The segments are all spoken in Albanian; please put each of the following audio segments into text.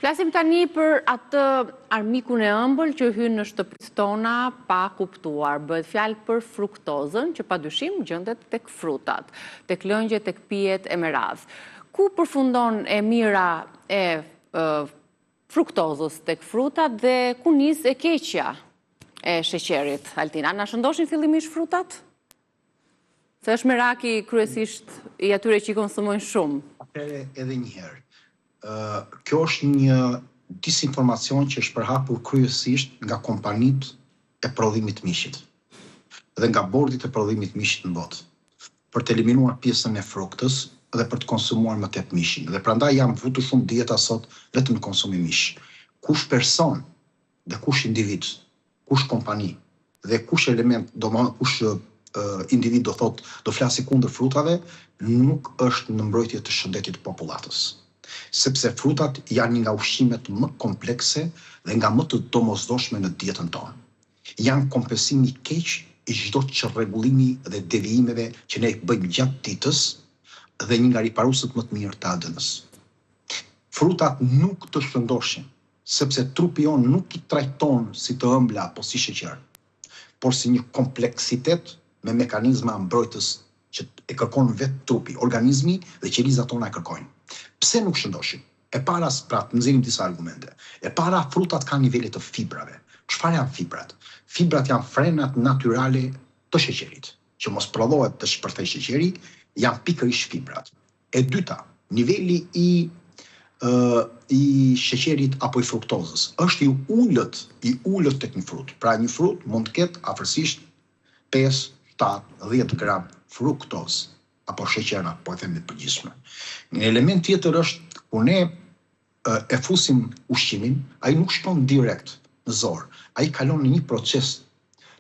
Flasim tani për atë armikun e ëmbël që hyn në shtëpitë tona pa kuptuar. Bëhet fjalë për fruktozën, që padyshim gjendet tek frutat, tek lëngjet, tek pijet e meradh. Ku përfundon e mira e fruktozës tek frutat dhe ku nis e keqja e sheqerit? Altina, na shëndoshin fillimisht frutat? Se është meraki kryesisht i atyre që i konsumojnë shumë. Atëherë edhe një herë. Kjo është një disinformacion që është përhapur kryesisht nga kompanitë e prodhimit të mishit dhe nga bordit e prodhimit të mishit në botë, për të eliminuar pjesën e fruktës dhe për të konsumuar më tepër mishin. Dhe prandaj janë vutur shumë dieta sot vetëm konsumi mish. Kush person dhe kush individ, kush kompani dhe kush element, kush individ do flasi kundër frutave, nuk është në mbrojtje të shëndetit të popullatës. Sepse frutat janë nga ushqimet më komplekse dhe nga më të domosdoshme në dietën tonë. Janë kompensimi i keq i çdo çrregullimi dhe devijimeve që ne bëjmë gjatë ditës dhe një nga riparusët më të mirë të ADN-s. Frutat nuk të shëndoshin, sepse trupi jon nuk i trajton si të ëmbla apo si sheqer, por si një kompleksitet me mekanizma mbrojtës që e kërkon vetë trupi, organizmi dhe qelizat tona e kërkojnë. Pse nuk shëndoshin? E para, pra të nxjerrim disa argumente. E para, frutat kanë nivele të fibrave. Çfarë janë fibrat? Fibrat janë frenat natyrale të sheqerit, që mos prodhohet të shpërthej sheqeri, janë pikërisht fibrat. E dyta, niveli i sheqerit apo i fruktozës është i ulët tek një frut. Pra një frut mund të ketë afërsisht 5, 7, 10 gram fruktozë apo sheqera, po e them në përgjithshme. Një element tjetër është kur ne e fusim ushqimin, ai nuk shkon direkt në zor. Ai kalon në një proces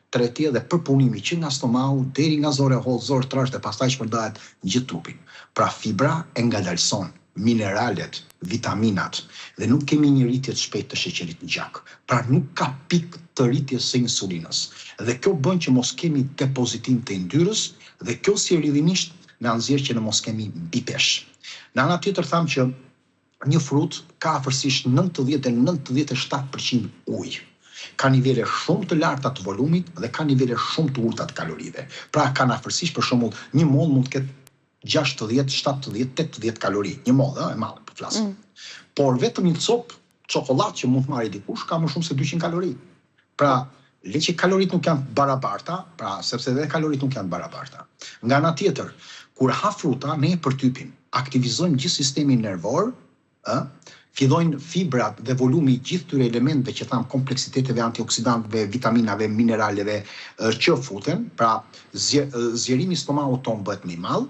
tretje dhe përpunimi që nga stomaku deri nga zora e hollë, zor trash dhe pastaj shpërndahet në gjithë trupin. Pra fibra e ngadalson mineralet, vitaminat dhe nuk kemi një rritje të shpejtë të sheqerit në gjak. Pra nuk ka pikë të rritjes së insulinës. Dhe kjo bën që mos kemi depozitim të yndyrës dhe kjo si rrjedhimisht na nxjerr që ne mos kemi bipesh. Në ana tjetër tham që një frut ka afërsisht 90-97% ujë. Ka nivele shumë të larta të volumit dhe ka nivele shumë të ulta të kalorive. Pra kanë afërsisht, për shembull, një moll mund të ketë 60, 70, 80 kalori. Një moll, e madhe, po flas. Por vetëm një copë çokollatë që mund të marrë dikush ka më shumë se 200 kalori. Pra, le që kalorit nuk janë barabarta, pra sepse edhe kalorit nuk janë barabarta. Nga ana tjetër, kur ha fruta, ne e përtypim, aktivizojmë gjithë sistemin nervor, fillojnë fibrat dhe volumi i gjithë këtyre elementeve që tham kompleksiteteve, antioksidantëve, vitaminave, mineraleve që futen, pra zgjerimi i stomakut ton bëhet më i madh,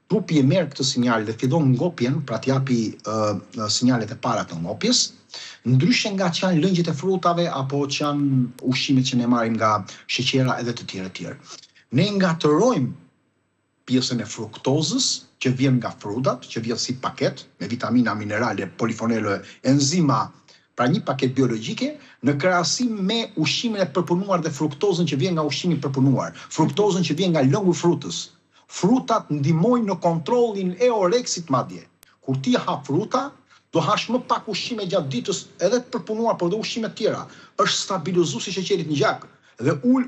trupi e merr këtë sinjal dhe fillon ngopjen, pra t'japi sinjalet e para të ngopjes, ndryshe nga që janë lëngjet e frutave apo që janë ushqimet që ne marrim nga sheqera edhe të tjerë. Ne ngatërojmë pjesën e fruktozës që vjen nga frutat, që vjen si paket me vitamina, minerale, polifonele, enzima, pra një paket biologjike në krahasim me ushqimin e përpunuar dhe fruktozën që vjen nga ushqimi i përpunuar, fruktozën që vjen nga lëngu i frutës. Frutat ndihmojnë në kontrollin e oreksit madje. Kur ti ha fruta, do hash më pak ushqime gjatë ditës, edhe të përpunuar, por dhe ushqime të tjera. Është stabilizuesi i sheqerit në gjak dhe ul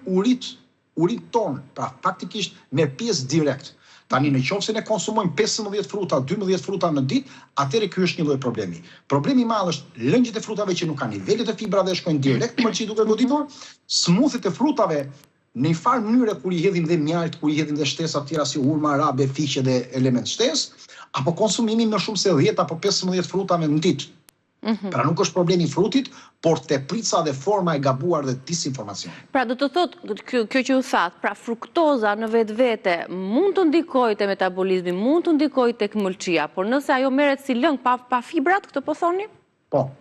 urit ton, pra faktikisht merr pjesë direkt. Tani në qoftë se ne konsumojmë 15 fruta, 12 fruta në ditë, atëherë ky është një lloj problemi. Problemi i madh është lëngjet e frutave që nuk kanë nivelet e fibrave, shkojnë direkt në mërci duke goditur, smoothit e frutave në një farë mënyre kur i hedhim dhe mjalt, kur i hedhim dhe shtesa të tjera si hurma arabe, fiqe dhe element shtesë, apo konsumimi më shumë se 10 apo 15 frutave në ditë. Pra nuk është problemi i frutit, por teprica dhe forma e gabuar dhe disinformacion. Pra do të thotë, kjo që u thatë, pra fruktoza në vetvete mund të ndikojë te metabolizmi, mund të ndikojë tek mëlçia, por nëse ajo merret si lëng pa fibrat, këtë po thoni? Po.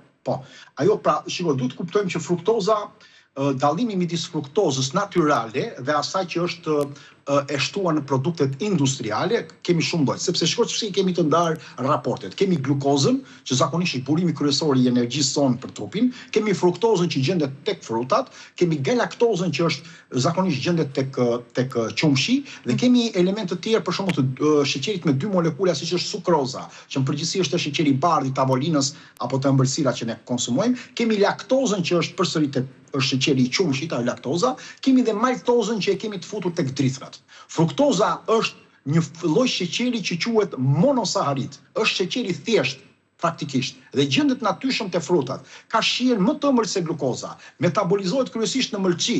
Ajo pra, shikoj, duhet të kuptojmë që fruktoza dallimi midis fruktozës natyrale dhe asaj që është e shtuar në produktet industriale, kemi shumë lloj, sepse shiko çfarë kemi të ndarë raportet. Kemi glukozën, që zakonisht është burimi kryesor i energjisë sonë për trupin, kemi fruktozën që gjendet tek frutat, kemi galaktozën që është zakonisht gjendet tek qumshi dhe kemi elemente të tjerë, për shembull të sheqerit me 2 molekula siç është sukroza, që në përgjithësi është sheqeri i bardhë i tavolinës apo të ëmbëlsira që ne konsumojmë, kemi laktozën që është përsëri është sheqeri i qumshit, laktoza, kemi dhe maltozën që e kemi të futur tek drithrat. Fruktoza është një lloj sheqeri që quhet monosaharid, është sheqeri thjesht faktikisht dhe gjendet natyrshëm te frutat. Ka shijen më të ëmbël se glukoza, metabolizohet kryesisht në mëlçi,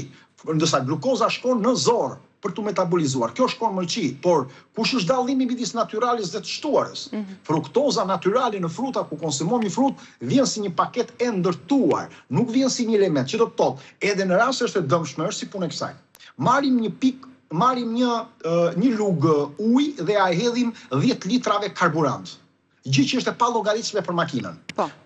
ndërsa glukoza shkon në zor për të metabolizuar. Kjo shkon në mëlçi, por kush është dallimi midis natyrales dhe të shtuarës? Fruktoza natyrale në fruta ku konsumojmë frut vjen si një paket e ndërtuar, nuk vjen si një element, që do të thotë, edhe në rast se është e dëmshme, është si punë e kësaj. Marrim një lug ujë dhe a hedhim 10 litrave karburant. Gjë që është e pa llogaritshme për makinën.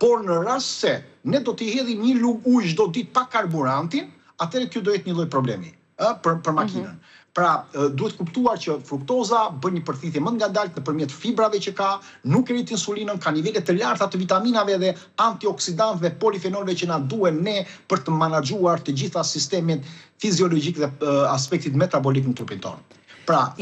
Por në rast se ne do t'i hedhim një lug ujë çdo ditë pa karburantin, atëherë kjo do jetë një lloj problemi për makinën. Pra, duhet kuptuar që fruktoza bën një përthithje më ngadaltë nëpërmjet fibrave që ka, nuk rrit insulinën, ka nivele të larta të vitaminave dhe antioksidantëve, polifenolëve që na duhen ne për të menaxhuar të gjitha sistemet fiziologjik dhe aspektit metabolik në trupin tonë. Pra,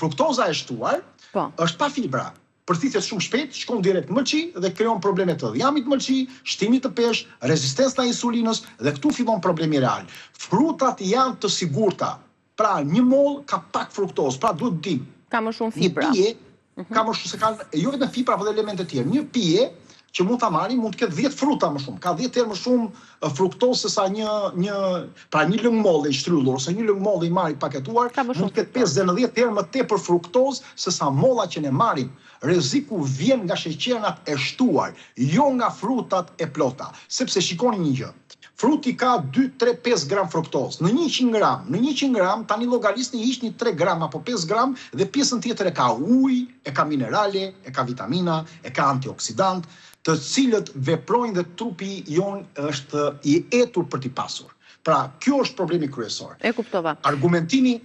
fruktoza e shtuar është pa fibra. Përthithet shumë shpejt, shkon direkt në mëlçi dhe krijon probleme të dhjamit mëlçi, shtimit të peshë, rezistencë ndaj insulinës dhe këtu fillon problemi real. Frutat janë të sigurta. Pra, një moll ka pak fruktozë, pra duhet dim. Ka më shumë fibra. Një pije ka më shumë se kanë jo vetëm fibra, por edhe elemente të tjera. Një pije që mund ta marrim mund të ketë 10 fruta më shumë. Ka 10 herë më shumë fruktozë se sa një lëngmoll i shtyllur ose një lëngmoll i marrit paketuar, mund të ketë 5 dhe 10 herë më tepër fruktozë se sa molla që ne marrim. Rreziku vjen nga sheqernat e shtuar, jo nga frutat e plota, sepse shikoni një gjë. Fruti ka 2, 3, 5 gram fruktozë. Në 100 gram, tani llogarisni hiqni 3 gram apo 5 gram dhe pjesën tjetër e ka ujë, e ka minerale, e ka vitamina, e ka antioksidant, të cilët veprojnë dhe trupi jon është i etur për t'i pasur. Pra, kjo është problemi kryesor. E kuptova. Argumentimi,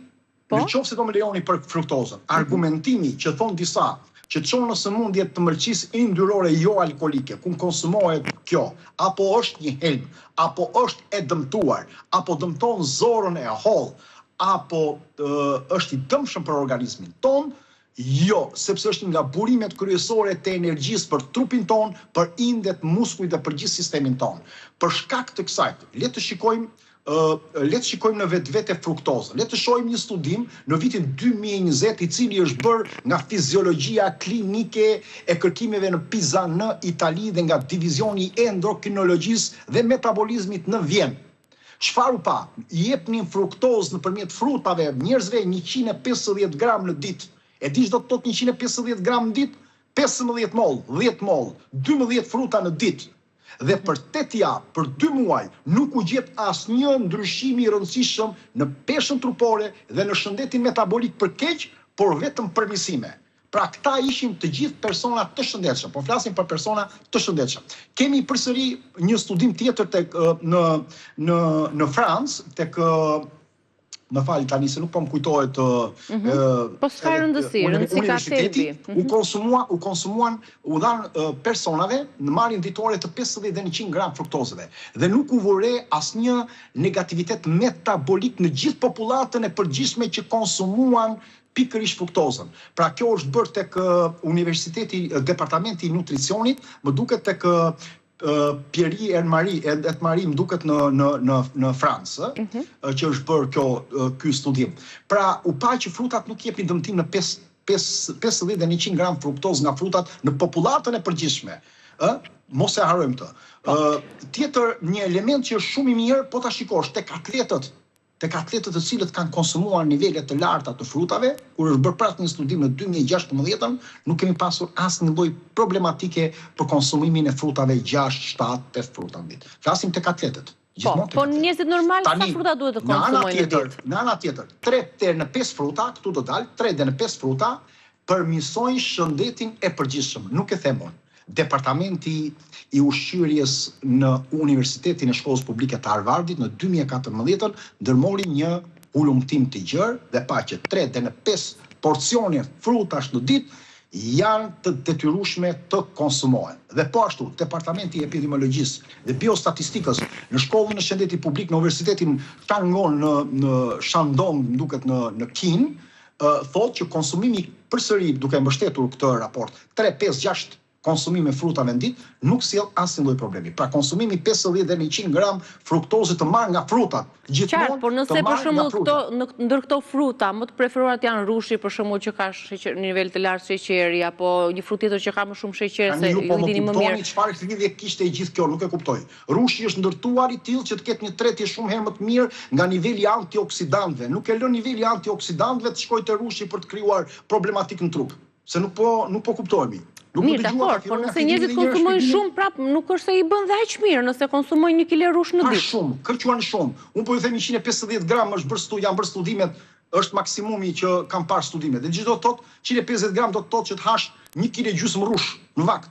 nëse do më lejoni për fruktozën, argumentimi që thon disa që çon në sëmundje të mëlçisë yndyrore jo alkolike, ku konsumohet kjo, apo është një helm, apo është e dëmtuar, apo dëmton zorën e holl, apo është i dëmshëm për organizmin ton, jo, sepse është nga burimet kryesore të energjisë për trupin ton, për indet, muskujt dhe për gjithë sistemin ton. Për shkak të kësaj, le të shikojmë në vetvete fruktozën. Le të shohim një studim në vitin 2020 i cili është bërë nga fiziologjia klinike e kërkimeve në Pisa në Itali dhe nga divizioni i endokrinologjisë dhe metabolizmit në Vjenë. Çfarë u pa? Jepnin fruktozë nëpërmjet frutave njerëzve 150 gram në ditë. E di ç'do të thotë 150 gram në ditë? 15 moll, 10 moll, 12 fruta në ditë. Dhe për 8 javë, për 2 muaj, nuk u gjet asnjë ndryshim i rëndësishëm në peshën trupore dhe në shëndetin metabolik për keq, por vetëm përmirësime. Pra këta ishin të gjithë persona të shëndetshëm, po flasim për persona të shëndetshëm. Kemi përsëri një studim tjetër në Francë, tek më fal tani se nuk po më kujtohet po s'ka rëndësi, rëndësi ka thelbi. U dhanë personave në marrjen ditore të 50 dhe 100 gram fruktozëve dhe nuk u vure asnjë negativitet metabolik në gjithë popullatën e përgjithshme që konsumuan pikërisht fruktozën. Pra kjo është bërë tek Departamenti i Nutricionit, më duket tek Pierre Etmarie më duket në Francë, që është bërë ky studim. Pra, u pa që frutat nuk jepin dëmtim në 50 dhe 100 gram fruktozë nga frutat në popullatën e përgjithshme. Mos e harrojmë të. Tjetër, një element që është shumë i mirë, po ta shikosh tek atletët të cilët kanë konsumuar nivele të larta të frutave, kur është bërë prapë një studim në 2016, nuk kemi pasur asnjë lloj problematike për konsumimin e frutave 6, 7, 8 fruta në ditë. Flasim tek atletët. Po njerëzit normal sa fruta duhet të konsumojnë në ditë? Në ana tjetër, 3 deri në 5 fruta, këtu do dalë 3 deri në 5 fruta përmirësojnë shëndetin e përgjithshëm, nuk e them unë. Departamenti i ushqyerjes në Universitetin e Shkollës Publike të Harvardit në 2014 ndërmori një ulumtim të gjerë dhe pa që 3 dhe në 5 porcione frutash në ditë janë të detyrueshme të konsumohen. Dhe po ashtu, Departamenti i Epidemiologjisë dhe Biostatistikës në Shkollën e Shëndetit Publik në Universitetin Shangon në Shandong, duket në Kin, thotë që konsumimi përsëri, duke mbështetur këtë raport, 3, 5, 6 konsumime frutave në ditë nuk sjell asnjë lloj problemi. Pra konsumimi 50 dhe 100 gram fruktoze të marrë nga frutat gjithmonë. Qartë, por nëse për shembull ndër këto fruta më të preferuarat janë rushi për shembull që ka nivel të lartë sheqeri apo një frutë tjetër që ka më shumë sheqer se ju dini më mirë. Çfarë lidhje kishte e gjithë kjo, nuk e kuptoj. Rushi është ndërtuar i tillë që të ketë një tretje shumë herë më të mirë nga niveli antioksidantëve. Nuk e lën niveli antioksidantëve të shkojë te rushi për të krijuar problematikë në trup, se nuk po kuptohemi. Mirë, dakor, por nëse njerëzit konsumojnë shumë, prap nuk është se i bën dhe aq mirë nëse konsumojnë 1 kg rush në ditë. Shumë, kërquan shumë. Unë po ju them 150 gram janë bërë studimet, është maksimumi që kam parë studimet. Dhe gjithë do të thotë 150 gram do të thotë që të hash 1,5 kg rush në vakt.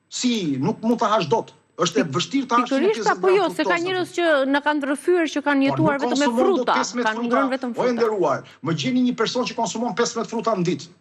Si, nuk mund të hash dot. Është e vështirë të hash 150 gram. Apo jo, se ka njerëz që na kanë rrëfyer që kanë jetuar vetëm me fruta, kanë ngrënë vetëm fruta. O nderuar, më gjeni një person që konsumon 15 fruta në ditë.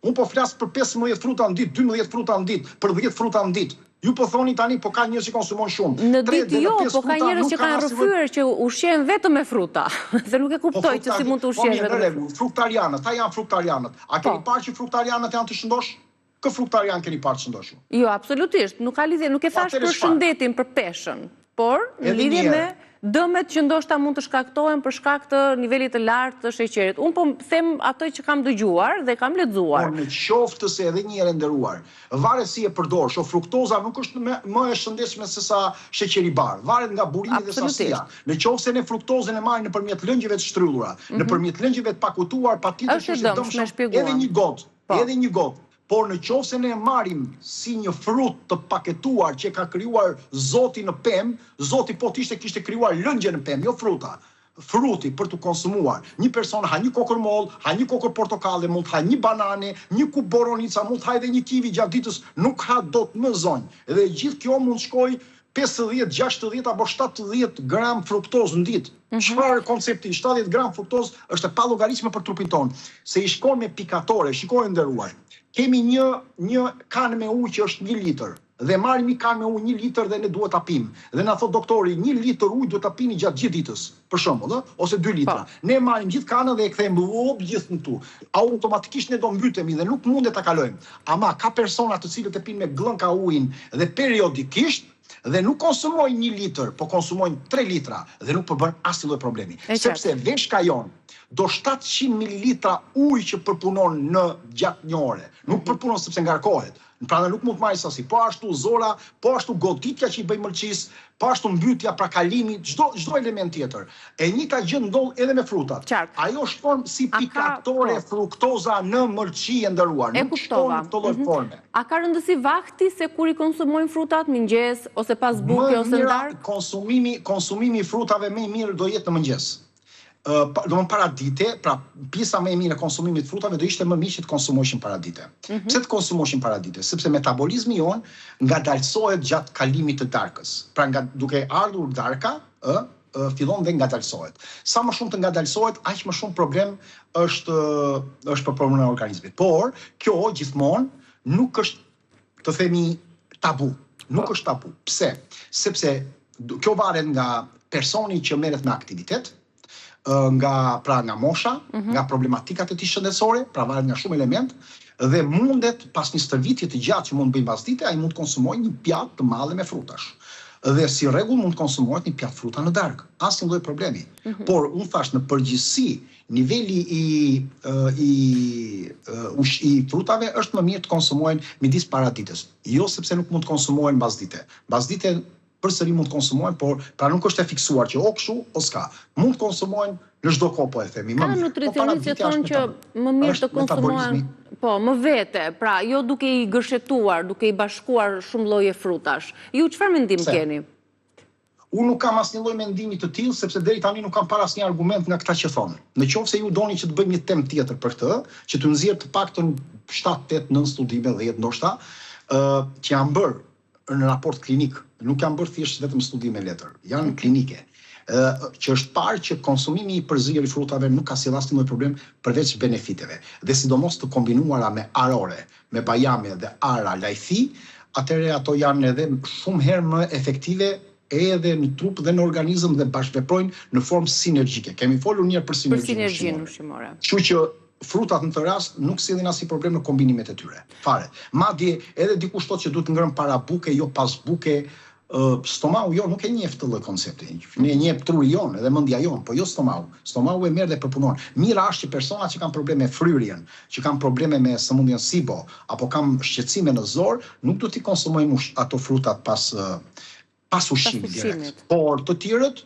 Unë po flas për 15 fruta në ditë, 12 fruta në ditë, për 10 fruta në ditë. Ju po thoni tani, po ka njerëz që konsumojnë shumë. Në ditë jo, po ka njerëz që kanë rrëfyer që ushqehen vetëm me fruta. Dhe nuk e kuptoj që si mund të ushqesh vetëm me fruta. Fruktarianët, ta janë fruktarianët. A keni parë që fruktarianët janë të shëndosh? Kë fruktarian keni parë të shëndosh? Jo, absolutisht, nuk ka lidhje, nuk e thash për shëndetin, për peshën, por në lidhje me dëmet që ndoshta mund të shkaktohen për shkak të nivelit të lartë të sheqerit. Unë po them atë që kam dëgjuar dhe kam lexuar. Por në qoftë se edhe një herë nderuar, varet si e përdor, fruktoza nuk është më e shëndetshme se sa sheqeri i bardh. Varet nga burimi dhe sasia. Në qoftë se ne fruktozën e marrim nëpërmjet lëngjeve të shtrylura, nëpërmjet lëngjeve të pakutuar, patjetër që është dëmshme edhe një gotë. Por në qoftë se ne marrim si një frut të paketuar që ka krijuar Zoti në pemë, Zoti po kishte krijuar lëngje në pemë, jo fruta. Fruti për të konsumuar. Një person ha një kokër moll, ha një kokër portokalle, mund të ha një banane, një kup boronica, mund të ha edhe një kivi gjatë ditës, nuk ha dot më zonjë. Dhe gjithë kjo mund shkoj 50, 60 apo 70 gram fruktozë në ditë. Çfarë koncepti? 70 gram fruktozë është e pallogaritshme për trupin tonë. Se i shkon me pikatore, shikoj nderuar. Kemi një kanë me ujë që është 1 litër dhe marrim një kanë me ujë 1 litër dhe ne duhet ta pim. Dhe na thot doktori 1 litër ujë duhet ta pini gjatë gjithë ditës, për shembull, ose 2 litra. Ne marrim gjithë kanën dhe e kthejmë gjithë këtu. Automatikisht ne do mbytemi dhe nuk mundet ta kalojmë. Ama ka persona të cilët e pinë me glënka ujin dhe periodikisht dhe nuk konsumojnë 1 litër, po konsumojnë 3 litra dhe nuk përbën asnjë lloj problemi. Sepse veshka jon do 700 ml ujë që përpunon në gjatë një ore. Nuk përpunon sepse ngarkohet. Prandaj nuk mund të marrë sasi. Po ashtu zora, po ashtu goditja që i bëj mëlçis, po ashtu mbytja, pra kalimi, çdo element tjetër. E njëjta gjë ndodh edhe me frutat. Ajo shkon si pikatore fruktoza në mëlçi e nderuar. Nuk shkon në këtë lloj forme. A ka rëndësi vakti se kur i konsumojnë frutat mëngjes ose pas buke ose darkë? Konsumimi i frutave më i mirë do jetë në mëngjes. Do më para dite, pra pjesa më e mirë e konsumimit frutave do ishte më mirë që të konsumoheshin para dite. Pse të konsumoheshin para dite? Sepse metabolizmi jon ngadalësohet gjatë kalimit të darkës. Pra duke ardhur darka, fillon dhe ngadalësohet. Sa më shumë të ngadalësohet, aq më shumë problem është për problemin e organizmit. Por kjo gjithmonë nuk është, të themi, tabu. Nuk është tabu. Pse? Sepse kjo varet nga personi që merret me aktivitet, nga mosha, nga problematikat e tij shëndetësore, pra varet nga shumë element, dhe mundet pas një stërvitje të gjatë që mund bëjmë pas dite, ai mund të konsumojë një pjatë të madhe me frutash. Dhe si rregull mund të konsumohet një pjatë fruta në darkë, asnjë lloj problemi. Por unë thash në përgjithësi, niveli i frutave është më mirë të konsumohen midis paraditës. Jo sepse nuk mund të konsumohen pas dite. Pas dite përsëri mund të konsumohen, por pra nuk është e fiksuar që o kështu o s'ka. Mund të konsumohen në çdo kohë, po e themi. Ka nutricionistë që thonë që më mirë të konsumohen, po, më vete, pra jo duke i gërshetuar, duke i bashkuar shumë lloje frutash. Ju çfarë mendim keni? Unë nuk kam asnjë lloj mendimi të tillë, sepse deri tani nuk kam parë asnjë argument nga këta që thonë. Nëse ju doni që të bëjmë një temë tjetër për këtë, që të nxjerr të paktën 7, 8, 9 studime, 10 ndoshta, që janë bërë në raport klinik, nuk janë bërë thjesht vetëm studime letër, janë klinike, që është parë që konsumimi i përzierë i frutave nuk ka sjellë asnjë problem përveç benefiteve. Dhe sidomos të kombinuara me arore, me bajame dhe ara lajthi, atëherë ato janë edhe shumë herë më efektive edhe në trup dhe në organizëm dhe bashkëveprojnë në formë sinergjike. Kemi folur një për sinergjinë ushqimore. Kështu që frutat në të rast nuk sillin asnjë problem në kombinimet e tyre. Fare. Madje edhe dikush thotë që duhet të ngrëm para buke, jo pas buke. Stomaku jo nuk e njeh këtë lloj koncepti. Ne e njeh truri jon edhe mendja jon, po jo stomaku. Stomaku e merr dhe përpunon. Mira është që persona që kanë probleme me fryrjen, që kanë probleme me sëmundjen SIBO apo kanë shqetësime në zor, nuk duhet të konsumojnë ato frutat pas ushqimit direkt. Por të tjerët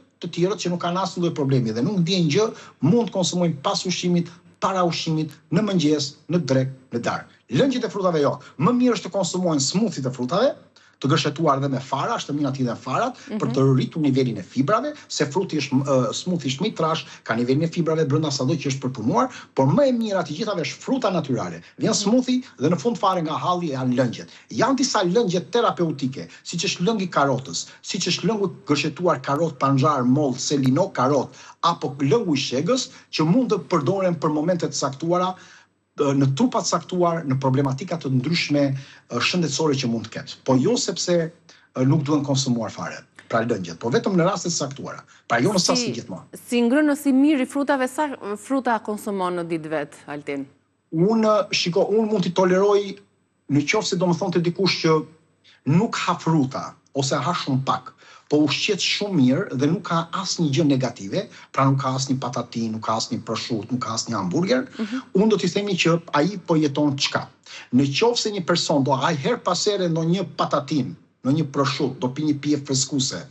që nuk kanë asnjë lloj problemi dhe nuk ndjejnë gjë, mund të konsumojnë pas ushqimit, para ushqimit, në mëngjes, në drekë, në darkë. Lëngjet e frutave jo. Më mirë është të konsumojnë smoothie të frutave, të gërshetuar dhe me fara, shtaminat i dhe farat, për të rritur nivelin e fibrave, se fruti smoothie është më i trash, ka nivelin e fibrave brenda sado që është përpunuar, por më e mira të gjithave është fruta natyrale. Vjen smoothie dhe në fund fare nga halli janë lëngjet. Janë disa lëngje terapeutike, siç është lëngi karotës, siç është lëngu gërshetuar karot, panxhar, moll, selino, karot, apo lëngu i shegës, që mund të përdoren për momente të caktuara në trupat saktuar, në problematika të ndryshme shëndetësore që mund të ketë. Po jo sepse nuk duhen konsumuar fare, pra lëngjet, po vetëm në raste të saktuara. Pra jo në sasi gjithmonë. Si ngrënës i mirë i frutave, sa fruta konsumon në ditë vet, Altin? Unë mund t'i toleroj në qoftë se do më thonë të dikush që nuk ha fruta, ose ha shumë pak, po ushqet shumë mirë dhe nuk ka asnjë gjë negative, pra nuk ka asnjë patatin, nuk ka asnjë prosciutto, nuk ka asnjë hamburger, unë do t'i themi që ai po jeton çka. Në qoftë se një person do haj her pas here ndonjë patatin, ndonjë prosciutto, do pi një pije freskuese,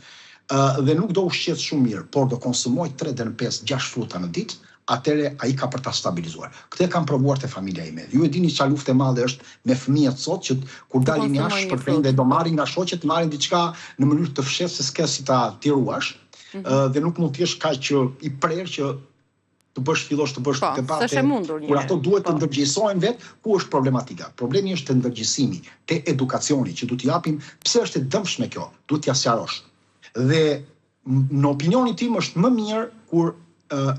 dhe nuk do ushqet shumë mirë, por do konsumoj 3 deri në 5-6 fruta në ditë, atëre ai ka për ta stabilizuar. Këtë kam provuar te familja ime. Ju e dini çfarë luftë e madhe është me fëmijët sot që kur dalin jashtë për prindë do marrin nga shoqet, marrin diçka në mënyrë të fshehtë se s'ka si ta tiruash, dhe nuk mund të jesh kaq i prerë që fillosh të bësh debate. Kur ato duhet të ndërgjegjësohen vet, ku është problematika? Problemi është te ndërgjegjësimi, te edukacioni që duhet t'i japim pse është e dëmshme kjo, duhet t'ia sqarosh. Dhe në opinionin tim është më mirë kur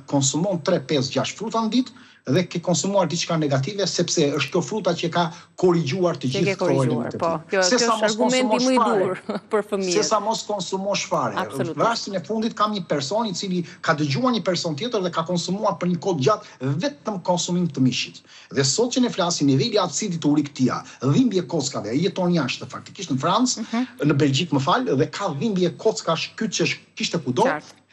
konsumon 3, 5, 6 fruta në ditë dhe ke konsumuar diçka negative sepse është kjo fruta që ka korrigjuar të gjithë këto elemente. Kjo është argumenti më i dur për fëmijët. Sesa mos konsumosh fare. Në rastin e fundit kam një person i cili ka dëgjuar një person tjetër dhe ka konsumuar për një kohë gjatë vetëm konsumim të mishit. Dhe sot që ne flasim niveli i acidit urik tia, dhimbje kockave, ai jeton jashtë faktikisht në Francë, në Belgjik më fal, dhe ka dhimbje kockash, kyçesh, kishte kudo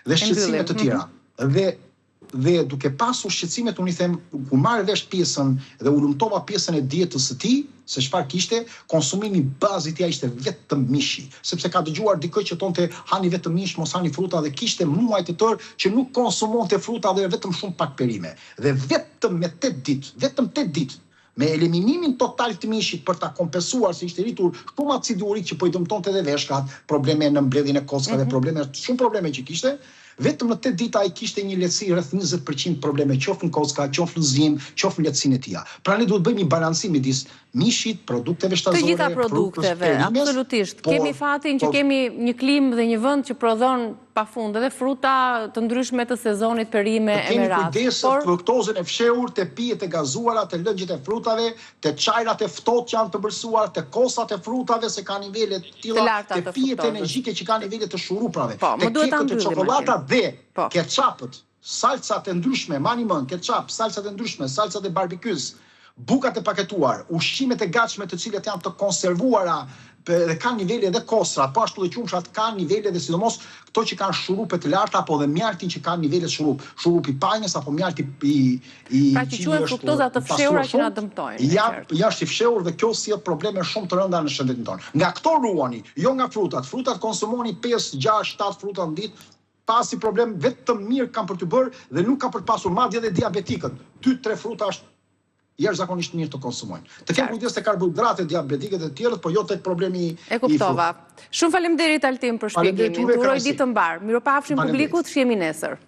dhe shqetësime të tjera. Dhe duke pasur shqetësimet, unë i them, kur marrë vesh pjesën dhe u lumtova pjesën e dietës së tij, se çfarë kishte, konsumimi bazë i tij ishte vetëm mishi, sepse ka dëgjuar dikë që thonte hani vetëm mish, mos hani fruta, dhe kishte muaj të tërë që nuk konsumonte fruta dhe vetëm shumë pak perime. Dhe vetëm me 8 ditë, vetëm 8 ditë, me eliminimin total të mishit për ta kompensuar se ishte rritur shumë acid urik që po i dëmtonte edhe veshkat, probleme në mbledhjen e kockave, shumë probleme që kishte. Vetëm në 8 dita ai kishte një lehtësi rreth 20% probleme, qoftë në kocka, qoftë në zim, qoftë në lehtësinë e tij. Pra ne duhet bëjmë një balancim midis mishit, produkteve shtazore, të gjitha produkteve, absolutisht. Kemi fatin që kemi një klimë dhe një vend që prodhon pafund edhe fruta të ndryshme të sezonit, perime e merat. Kemi kujdes për fruktozën e fshehur, te pijet e gazuara, te lëngjet e frutave, te çajrat e ftohtë që janë të bërsuar, te kosat e frutave se kanë nivele të tilla, te pijet energjike që kanë nivele të shuruprave, te kekët e çokoladata dhe ketçapët, salcat e ndryshme, mani mën, ketçap, salcat e ndryshme, salcat e barbekys, bukat e paketuar, ushqimet e gatshme të cilat janë të konservuara dhe kanë nivele edhe kostra, po ashtu dhe qumshat kanë nivele dhe sidomos këto që kanë shurupe të larta apo dhe mjaltin që kanë nivele shurup, shurupi pajnës apo mjalti pra që quhen fruktoza të fshehura që na dëmtojnë. Jashtë i fshehur dhe kjo sjell probleme shumë të rënda në shëndetin tonë. Nga këto ruani, jo nga frutat. Frutat konsumoni 5, 6, 7 fruta në ditë, pasi problem vetëm mirë kanë për të bërë dhe nuk ka për të pasur, madje edhe diabetikët. 2-3 fruta është jashtëzakonisht mirë të konsumojnë. Të kemë kujdes te karbohidratet, diabetike dhe të tjerët, po jo tek problemi i e kuptova. Shumë faleminderit Altin për shpjegimin. Uroj ditë të mbar. Miropafshim publikut, shihemi nesër.